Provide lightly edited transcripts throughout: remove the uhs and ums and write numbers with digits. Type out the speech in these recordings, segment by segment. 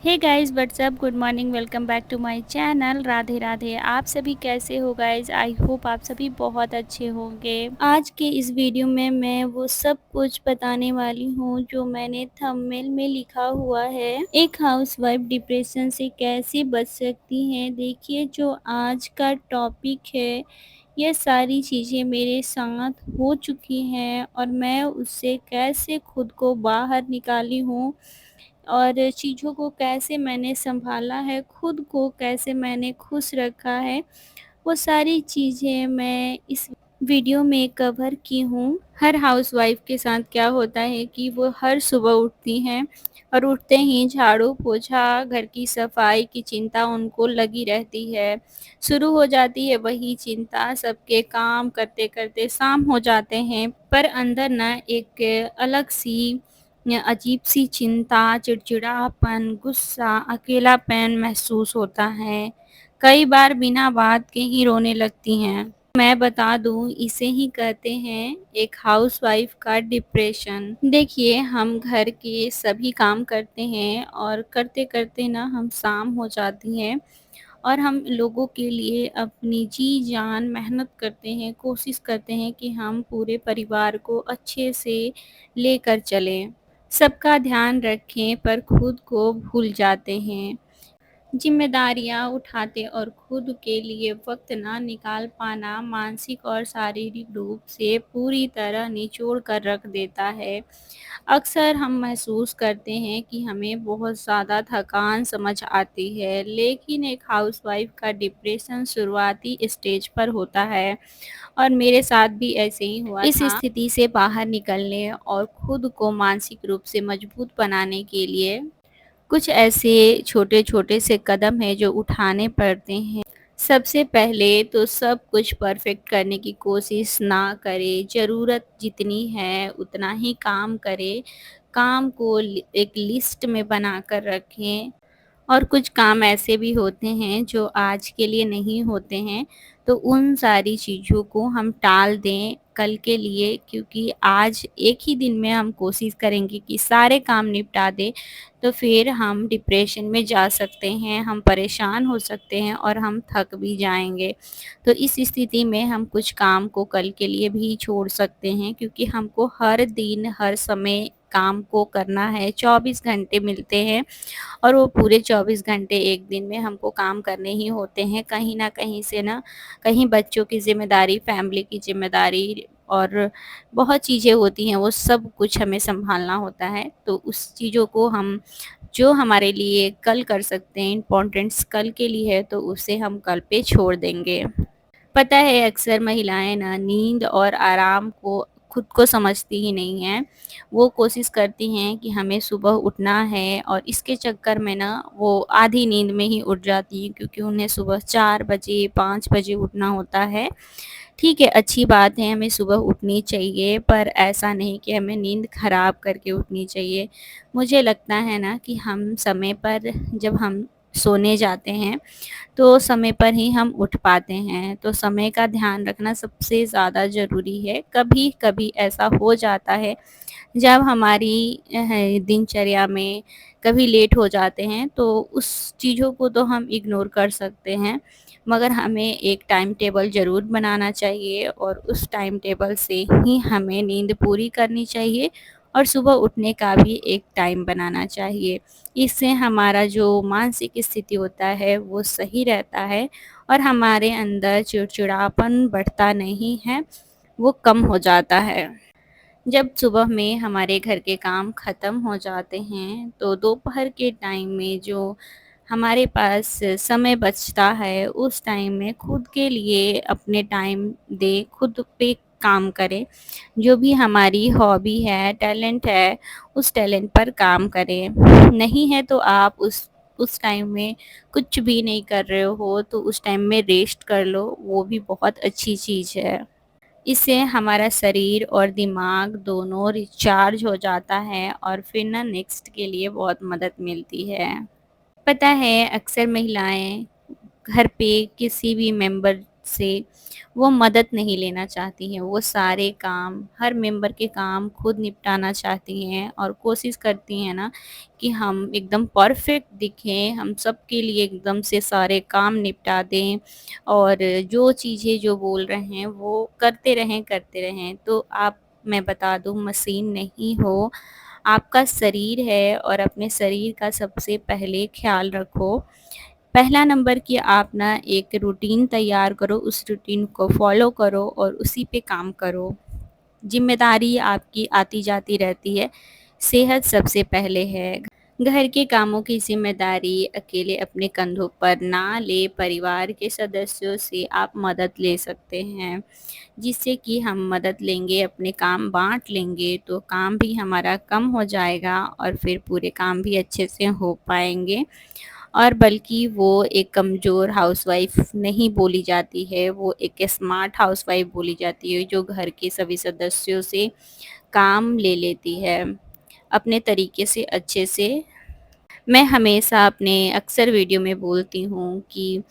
Hey guys what's up good morning welcome back to my channel Radhe Radhe. आप सभी कैसे हो गाइस? आई होप आप सभी बहुत अच्छे होंगे। आज के इस वीडियो में मैं वो सब कुछ बताने वाली हूँ जो मैंने थंबनेल में लिखा हुआ है। एक हाउसवाइफ डिप्रेशन से कैसे बच सकती है। देखिए जो आज का टॉपिक है, ये सारी चीज़ें मेरे साथ हो चुकी हैं और मैं उससे कैसे खुद को बाहर निकाली हूँ और चीज़ों को कैसे मैंने सँभाला है, खुद को कैसे मैंने खुश रखा है, वो सारी चीज़ें मैं इस वीडियो में कवर की हूँ। हर हाउसवाइफ़ के साथ क्या होता है कि वो हर सुबह उठती हैं और उठते ही झाड़ू-पोछा, घर की सफाई की चिंता उनको लगी रहती है। शुरू हो जाती है वही चिंता, सबके काम करते-करते शाम हो जाते हैं, पर अंदर ना एक अलग-सी अजीब-सी चिंता, चिड़चिड़ापन, गुस्सा, अकेलापन महसूस होता है। कई बार बिना बात के ही रोने लगती हैं। मैं बता दूँ इसे ही कहते हैं एक हाउसवाइफ़ का डिप्रेशन। देखिए हम घर के सभी काम करते हैं और करते-करते ना हम शाम हो जाती है और हम लोगों के लिए अपनी जी-जान मेहनत करते हैं, कोशिश करते हैं कि हम पूरे परिवार को अच्छे से लेकर चलें। सबका ध्यान रखें पर खुद को भूल जाते हैं। ज़िम्मेदारियाँ उठाते और खुद के लिए वक़्त ना निकाल पाना मानसिक और शारीरिक रूप से पूरी तरह निचोड़ कर रख देता है। अक्सर हम महसूस करते हैं कि हमें बहुत ज़्यादा थकान समझ आती है, लेकिन एक हाउसवाइफ़ का डिप्रेशन शुरुआती स्टेज पर होता है और मेरे साथ भी ऐसे ही हुआ इस था। स्थिति से बाहर निकलने और खुद को मानसिक रूप से मजबूत बनाने के लिए कुछ ऐसे छोटे-छोटे से कदम हैं जो उठाने पड़ते हैं। सबसे पहले तो सब कुछ परफ़ेक्ट करने की कोशिश ना करें, ज़रूरत जितनी है उतना ही काम करें। काम को एक लिस्ट में बनाकर रखें और कुछ काम ऐसे भी होते हैं जो आज के लिए नहीं होते हैं, तो उन सारी चीज़ों को हम टाल दें कल के लिए, क्योंकि आज एक ही दिन में हम कोशिश करेंगे कि सारे काम निपटा दें, तो फिर हम डिप्रेशन में जा सकते हैं, हम परेशान हो सकते हैं और हम थक भी जाएँगे। तो इस स्थिति में हम कुछ काम को कल के लिए भी छोड़ सकते हैं, क्योंकि हमको हर दिन, हर समय काम को करना है, 24 घंटे मिलते हैं और वो पूरे 24 घंटे एक दिन में हमको काम करने ही होते हैं। कहीं न कहीं से ना, कहीं बच्चों की ज़िम्मेदारी, फैमिली की ज़िम्मेदारी और बहुत चीज़ें होती हैं, वो सब कुछ हमें सँभालना होता है। तो उस चीज़ों को हम जो हमारे लिए कल कर सकते हैं, इम्पोर्टेंस कल के लिए है, तो उसे हम कल पे छोड़ देंगे। पता है अक्सर महिलाएँ ना नींद और आराम को खुद को समझती ही नहीं हैं। वो कोशिश करती हैं कि हमें सुबह उठना है और इसके चक्कर में ना वो आधी नींद में ही उठ जाती हैं, क्योंकि उन्हें सुबह 4 बजे, 5 बजे उठना होता है। ठीक है, अच्छी बात है, हमें सुबह उठनी चाहिए, पर ऐसा नहीं कि हमें नींद ख़राब करके उठनी चाहिए। मुझे लगता है ना कि हम समय पर जब हम सोने जाते हैं तो समय पर ही हम उठ पाते हैं, तो समय का ध्यान रखना सबसे ज़्यादा ज़रूरी है। कभी-कभी ऐसा हो जाता है जब हमारी दिनचर्या में कभी लेट हो जाते हैं, तो उस चीज़ों को तो हम इग्नोर कर सकते हैं, मगर हमें एक टाइम टेबल ज़रूर बनाना चाहिए और उस टाइम टेबल से ही हमें नींद पूरी करनी चाहिए और सुबह उठने का भी एक टाइम बनाना चाहिए। इससे हमारा जो मानसिक स्थिति होता है वो सही रहता है और हमारे अंदर चिड़चिड़ापन बढ़ता नहीं है, वो कम हो जाता है। जब सुबह में हमारे घर के काम ख़त्म हो जाते हैं, तो दोपहर के टाइम में जो हमारे पास समय बचता है, उस टाइम में खुद के लिए अपने टाइम दें, खुद पे काम करें। जो भी हमारी हॉबी है, टैलेंट है, उस टैलेंट पर काम करें। नहीं है तो आप उस टाइम में कुछ भी नहीं कर रहे हो, तो उस टाइम में रेस्ट कर लो, वो भी बहुत अच्छी चीज़ है। इससे हमारा शरीर और दिमाग दोनों रिचार्ज हो जाता है और फिर ना नेक्स्ट के लिए बहुत मदद मिलती है। पता है अक्सर महिलाएं घर पे किसी भी मेंबर से वो मदद नहीं लेना चाहती हैं। वो सारे काम, हर मेंबर के काम खुद निपटाना चाहती हैं और कोशिश करती हैं ना कि हम एकदम परफेक्ट दिखें, हम सबके लिए एकदम से सारे काम निपटा दें और जो चीज़ें जो बोल रहे हैं वो करते रहें। तो आप, मैं बता दूँ, मशीन नहीं हो, आपका शरीर है और अपने शरीर का सबसे पहले ख़्याल रखो। पहला नंबर कि आप ना एक रूटीन तैयार करो, उस रूटीन को फ़ॉलो करो और उसी पे काम करो। ज़िम्मेदारी आपकी आती-जाती रहती है, सेहत सबसे पहले है। घर के कामों की ज़िम्मेदारी अकेले अपने कंधों पर ना लें, परिवार के सदस्यों से आप मदद ले सकते हैं। जिससे कि हम मदद लेंगे, अपने काम बाँट लेंगे, तो काम भी हमारा कम हो जाएगा और फिर पूरे काम भी अच्छे से हो पाएँगे। और बल्कि वो एक कमज़ोर हाउसवाइफ़ नहीं बोली जाती है, वो एक स्मार्ट हाउसवाइफ़ बोली जाती है, जो घर के सभी सदस्यों से काम ले लेती है, अपने तरीके से अच्छे से। मैं हमेशा अपने अक्सर वीडियो में बोलती हूँ कि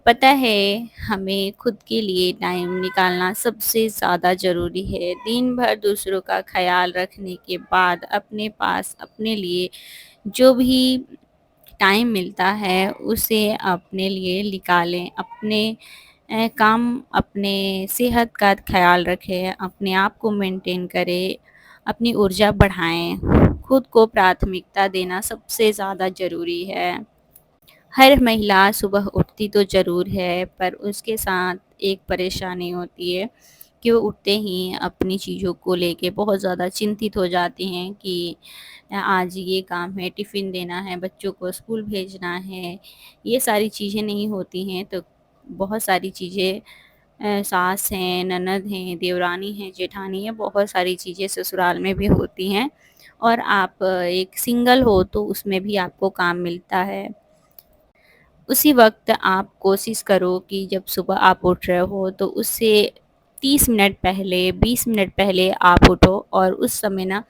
पता है, हमें खुद के लिए टाइम निकालना सबसे ज़्यादा ज़रूरी है। दिन भर दूसरों का ख़्याल रखने के बाद अपने पास अपने लिए जो भी टाइम मिलता है उसे अपने लिए निकालें। अपने काम, अपने सेहत का ख़्याल रखें, अपने आप को मेंटेन करें, अपनी ऊर्जा बढ़ाएँ। खुद को प्राथमिकता देना सबसे ज़्यादा ज़रूरी है। हर महिला सुबह उठती तो ज़रूर है, पर उसके साथ एक परेशानी होती है कि वो उठते ही अपनी चीज़ों को लेके बहुत ज़्यादा चिंतित हो जाती हैं कि आज ये काम है, टिफ़िन देना है, बच्चों को स्कूल भेजना है। ये सारी चीज़ें नहीं होती हैं तो बहुत सारी चीज़ें, सास हैं, ननद हैं, देवरानी हैं, जेठानी है, बहुत सारी चीज़ें ससुराल में भी होती हैं और आप एक सिंगल हो तो उसमें भी आपको काम मिलता है। उसी वक़्त आप कोशिश करो कि जब सुबह आप उठ रहे हो तो उससे 30 मिनट पहले, 20 मिनट पहले आप उठो और उस समय ना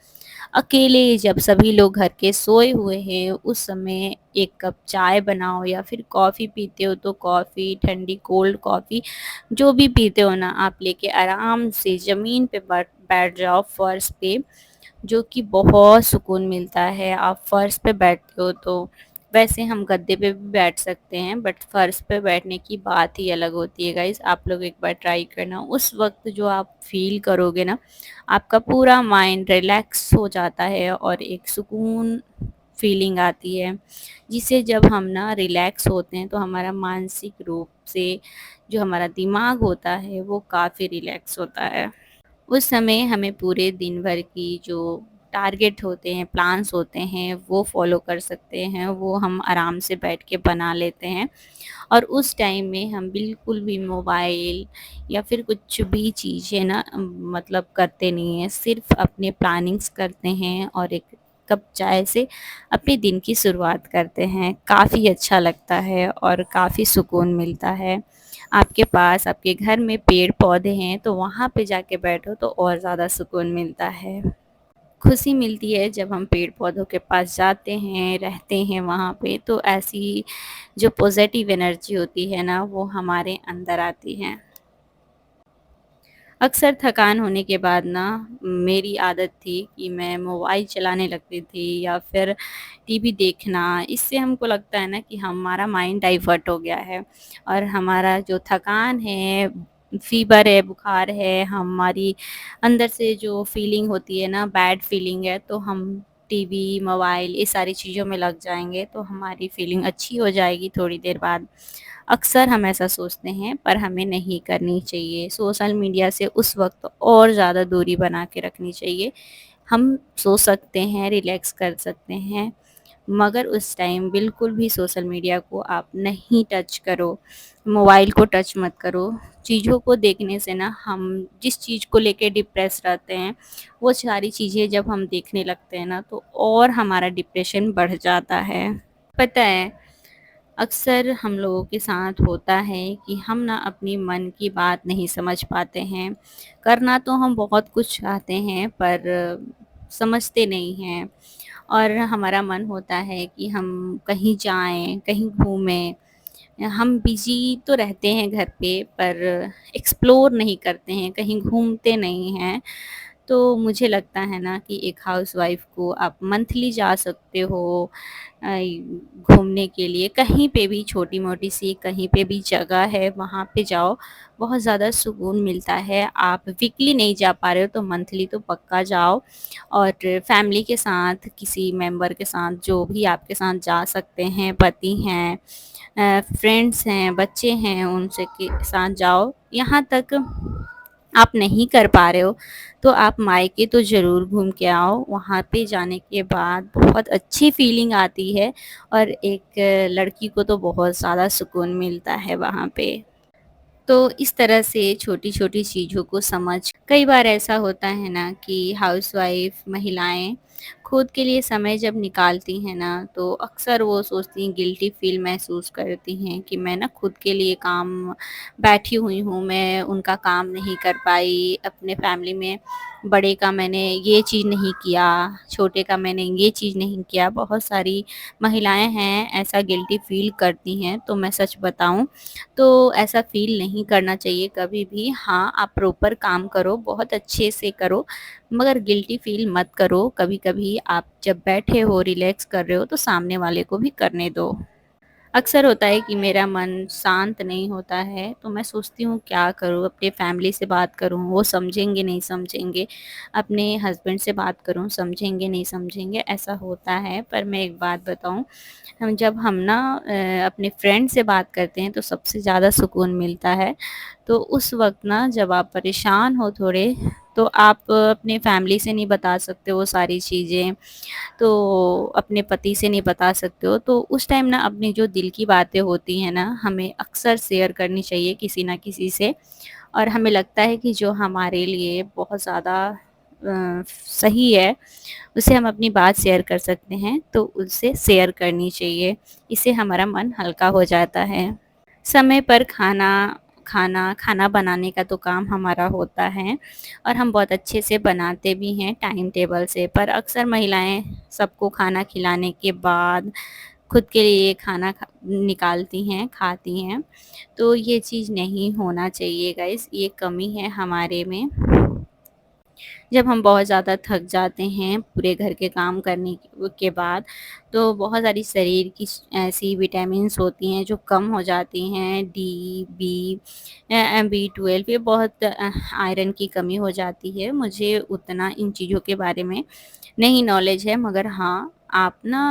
अकेले, जब सभी लोग घर के सोए हुए हैं, उस समय 1 कप चाय बनाओ या फिर कॉफ़ी पीते हो तो कॉफ़ी, ठंडी कोल्ड कॉफ़ी, जो भी पीते हो ना आप लेके आराम से ज़मीन पे बैठ जाओ, फ़र्श पे, जो कि बहुत सुकून मिलता है। आप फ़र्श पे बैठते हो तो वैसे हम गद्दे पे भी बैठ सकते हैं, बट फ़र्श पे बैठने की बात ही अलग होती है गाइज़। आप लोग एक बार ट्राई करना। उस वक़्त जो आप फ़ील करोगे ना, आपका पूरा माइंड रिलैक्स हो जाता है और एक सुकून फ़ीलिंग आती है, जिससे जब हम ना रिलैक्स होते हैं तो हमारा मानसिक रूप से जो हमारा दिमाग होता है वो काफ़ी रिलैक्स होता है। उस समय हमें पूरे दिन भर की जो टारगेट होते हैं, प्लान्स होते हैं, वो फ़ॉलो कर सकते हैं, वो हम आराम से बैठ के बना लेते हैं और उस टाइम में हम बिल्कुल भी मोबाइल या फिर कुछ भी चीज़ें ना मतलब करते नहीं हैं, सिर्फ़ अपने प्लानिंग्स करते हैं और एक कप चाय से अपने दिन की शुरुआत करते हैं। काफ़ी अच्छा लगता है और काफ़ी सुकून मिलता है। आपके पास आपके घर में पेड़-पौधे हैं तो वहाँ पे जाके बैठो तो और ज़्यादा सुकून मिलता है। खुशी मिलती है जब हम पेड़-पौधों के पास जाते हैं, रहते हैं वहाँ पे, तो ऐसी जो पॉज़िटिव एनर्जी होती है ना वो हमारे अंदर आती है। अक्सर थकान होने के बाद ना मेरी आदत थी कि मैं मोबाइल चलाने लगती थी या फिर टीवी देखना। इससे हमको लगता है ना कि हमारा माइंड डाइवर्ट हो गया है और हमारा जो थकान है, फ़ीवर है, बुखार है, हमारी अंदर से जो फ़ीलिंग होती है ना, बैड फ़ीलिंग है, तो हम टीवी, मोबाइल ये सारी चीज़ों में लग जाएँगे तो हमारी फ़ीलिंग अच्छी हो जाएगी थोड़ी देर बाद। अक्सर हम ऐसा सोचते हैं पर हमें नहीं करनी चाहिए। सोशल मीडिया से उस वक़्त और ज़्यादा दूरी बना के रखनी चाहिए। हम सो सकते हैं, रिलैक्स कर सकते हैं, मगर उस टाइम बिल्कुल भी सोशल मीडिया को आप नहीं टच करो, मोबाइल को टच मत करो। चीज़ों को देखने से ना हम जिस चीज़ को लेके डिप्रेस रहते हैं, वो सारी चीज़ें जब हम देखने लगते हैं ना तो और हमारा डिप्रेशन बढ़ जाता है। पता है, अक्सर हम लोगों के साथ होता है कि हम ना अपनी मन की बात नहीं समझ पाते हैं। करना तो हम बहुत कुछ चाहते हैं पर समझते नहीं हैं और हमारा मन होता है कि हम कहीं जाएँ, कहीं घूमें, हम बिज़ी तो रहते हैं घर पे पर एक्सप्लोर नहीं करते हैं, कहीं घूमते नहीं हैं। तो मुझे लगता है ना कि एक हाउसवाइफ़ को आप मंथली जा सकते हो घूमने के लिए, कहीं पे भी छोटी-मोटी सी कहीं पे भी जगह है वहाँ पे जाओ, बहुत ज़्यादा सुकून मिलता है। आप वीकली नहीं जा पा रहे हो तो मंथली तो पक्का जाओ और फैमिली के साथ, किसी मेंबर के साथ, जो भी आपके साथ जा सकते हैं, पति हैं, फ्रेंड्स हैं, बच्चे हैं, उनसे के साथ जाओ। यहाँ तक आप नहीं कर पा रहे हो तो आप मायके तो ज़रूर घूम के आओ। वहाँ पे जाने के बाद बहुत अच्छी फीलिंग आती है और एक लड़की को तो बहुत ज़्यादा सुकून मिलता है वहाँ पे। तो इस तरह से छोटी-छोटी चीज़ों को समझ, कई बार ऐसा होता है ना कि हाउसवाइफ़ महिलाएँ खुद के लिए समय जब निकालती हैं ना, तो अक्सर वो सोचती हैं, गिल्टी फ़ील महसूस करती हैं कि मैं ना खुद के लिए काम बैठी हुई हूँ, मैं उनका काम नहीं कर पाई, अपने फैमिली में बड़े का मैंने ये चीज़ नहीं किया, छोटे का मैंने ये चीज़ नहीं किया। बहुत सारी महिलाएँ हैं ऐसा गिल्टी फ़ील करती हैं, तो मैं सच बताऊँ तो ऐसा फ़ील नहीं करना चाहिए कभी भी। हाँ, आप प्रॉपर काम करो, बहुत अच्छे से करो, मगर गिल्टी फ़ील मत करो। कभी-कभी आप जब बैठे हो, रिलैक्स कर रहे हो, तो सामने वाले को भी करने दो। अक्सर होता है कि मेरा मन शांत नहीं होता है, तो मैं सोचती हूँ क्या करूँ? अपने फैमिली से बात करूँ, वो समझेंगे, नहीं समझेंगे। अपने हस्बैंड से बात करूँ, समझेंगे, नहीं समझेंगे, ऐसा होता है। पर मैं एक बात बताऊँ, हम जब हम ना अपने फ्रेंड से बात करते हैं, तो सबसे ज़्यादा सुकून मिलता है। तो उस वक़्त ना जब आप परेशान हो थोड़े, तो आप अपने फैमिली से नहीं बता सकते वो सारी चीज़ें, तो अपने पति से नहीं बता सकते हो, तो उस टाइम ना अपनी जो दिल की बातें होती हैं ना, हमें अक्सर शेयर करनी चाहिए किसी न किसी से। और हमें लगता है कि जो हमारे लिए बहुत ज़्यादा सही है, उसे हम अपनी बात शेयर कर सकते हैं, तो उससे शेयर करनी चाहिए। इससे हमारा मन हल्का हो जाता है। समय पर खाना बनाने का तो काम हमारा होता है और हम बहुत अच्छे से बनाते भी हैं टाइम टेबल से। पर अक्सर महिलाएँ सबको खाना खिलाने के बाद खुद के लिए खाना निकालती हैं, खाती हैं। तो ये चीज़ नहीं होना चाहिए गाइज़, ये कमी है हमारे में। जब हम बहुत ज़्यादा थक जाते हैं पूरे घर के काम करने के बाद, तो बहुत सारी शरीर की ऐसी विटामिन्स होती हैं जो कम हो जाती हैं, डी, बी, बी12, ये बहुत आयरन की कमी हो जाती है। मुझे उतना इन चीज़ों के बारे में नहीं नॉलेज है, मगर हाँ, आप ना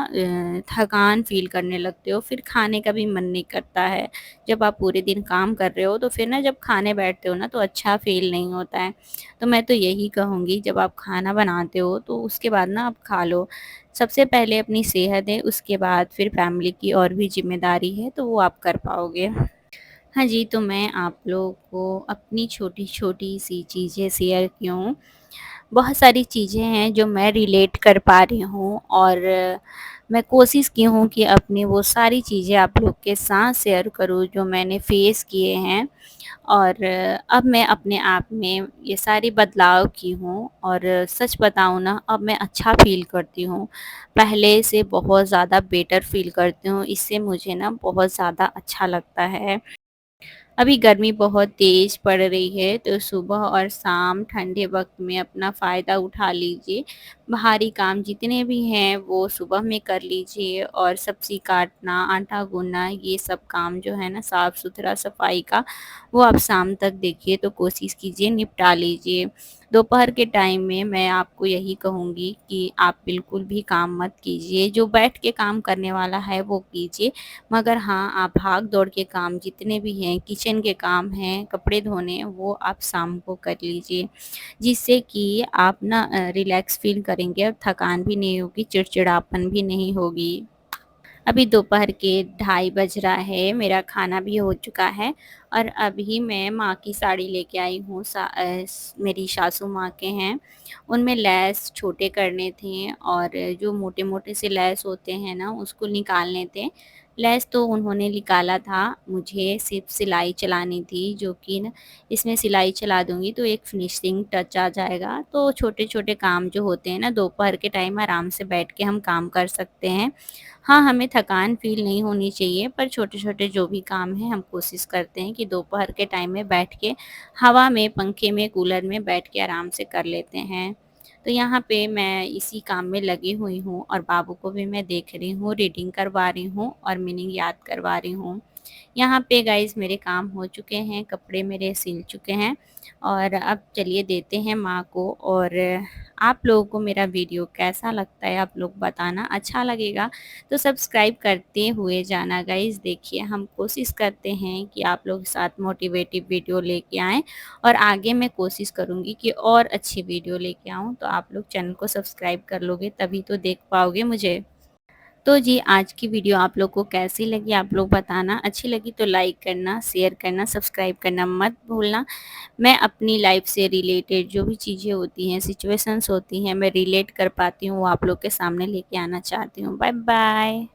थकान फ़ील करने लगते हो, फिर खाने का भी मन नहीं करता है। जब आप पूरे दिन काम कर रहे हो, तो फिर ना जब खाने बैठते हो ना, तो अच्छा फ़ील नहीं होता है। तो मैं तो यही कहूँगी, जब आप खाना बनाते हो तो उसके बाद ना आप खा लो। सबसे पहले अपनी सेहत है, उसके बाद फिर फैमिली की और भी ज़िम्मेदारी है, तो वो आप कर पाओगे। हाँ जी, तो मैं आप लोगों को अपनी छोटी-छोटी सी चीज़ें शेयर की हूँ। बहुत सारी चीज़ें हैं जो मैं रिलेट कर पा रही हूँ और मैं कोशिश की हूँ कि अपनी वो सारी चीज़ें आप लोग के साथ शेयर करूँ जो मैंने फ़ेस किए हैं। और अब मैं अपने आप में ये सारी बदलाव की हूँ और सच बताऊँ ना, अब मैं अच्छा फ़ील करती हूँ। पहले से बहुत ज़्यादा बेटर फ़ील करती हूँ, इससे मुझे ना बहुत ज़्यादा अच्छा लगता है। अभी गर्मी बहुत तेज़ पड़ रही है, तो सुबह और शाम ठंडे वक़्त में अपना फ़ायदा उठा लीजिए। बाहरी काम जितने भी हैं वो सुबह में कर लीजिए और सब्ज़ी काटना, आटा गूँथना, ये सब काम जो है ना साफ़-सुथरा सफाई का, वो आप शाम तक देखिए तो कोशिश कीजिए निपटा लीजिए। दोपहर के टाइम में मैं आपको यही कहूँगी कि आप बिल्कुल भी काम मत कीजिए, जो बैठ के काम करने वाला है वो कीजिए। मगर हाँ, आप भाग-दौड़ के काम जितने भी हैं, किचन के काम हैं, कपड़े धोने हैं, वो आप शाम को कर लीजिए। जिससे कि आप ना रिलैक्स फ़ील करेंगे और थकान भी नहीं होगी, चिड़चिड़ापन भी नहीं होगी। अभी दोपहर के ढाई बज रहा है, मेरा खाना भी हो चुका है और अभी मैं माँ की साड़ी लेके आई हूँ, मेरी सासू माँ के हैं। उनमें लेस छोटे करने थे और जो मोटे-मोटे से लेस होते हैं ना, उसको निकालने थे। लेस तो उन्होंने निकाला था, मुझे सिर्फ़ सिलाई चलानी थी, जो कि ना इसमें सिलाई चला दूँगी तो एक फिनिशिंग टच आ जाएगा। तो छोटे-छोटे काम जो होते हैं ना, दोपहर के टाइम आराम से बैठ के हम काम कर सकते हैं। हाँ, हमें थकान फ़ील नहीं होनी चाहिए, पर छोटे-छोटे जो भी काम हैं, हम कोशिश करते हैं कि दोपहर के टाइम में बैठ के हवा में, पंखे में, कूलर में बैठ के आराम से कर लेते हैं। तो यहाँ पे मैं इसी काम में लगी हुई हूँ और बाबू को भी मैं देख रही हूँ, रीडिंग करवा रही हूँ और मीनिंग याद करवा रही हूँ। यहाँ पे गाइज़ मेरे काम हो चुके हैं, कपड़े मेरे सिल चुके हैं और अब चलिए देते हैं माँ को। और आप लोगों को मेरा वीडियो कैसा लगता है आप लोग बताना, अच्छा लगेगा तो सब्सक्राइब करते हुए जाना गाइज़। देखिए हम कोशिश करते हैं कि आप लोग के साथ मोटिवेटिव वीडियो लेके आएँ और आगे मैं कोशिश करूँगी कि और अच्छी वीडियो लेके आऊँ, तो आप लोग चैनल को सब्सक्राइब कर लोगे तभी तो देख पाओगे मुझे। तो जी आज की वीडियो आप लोग को कैसी लगी आप लोग बताना, अच्छी लगी तो लाइक करना, शेयर करना, सब्सक्राइब करना मत भूलना। मैं अपनी लाइफ़ से रिलेटेड जो भी चीज़ें होती हैं, सिचुएशंस होती हैं, मैं रिलेट कर पाती हूँ, वो आप लोग के सामने लेके आना चाहती हूँ। Bye bye.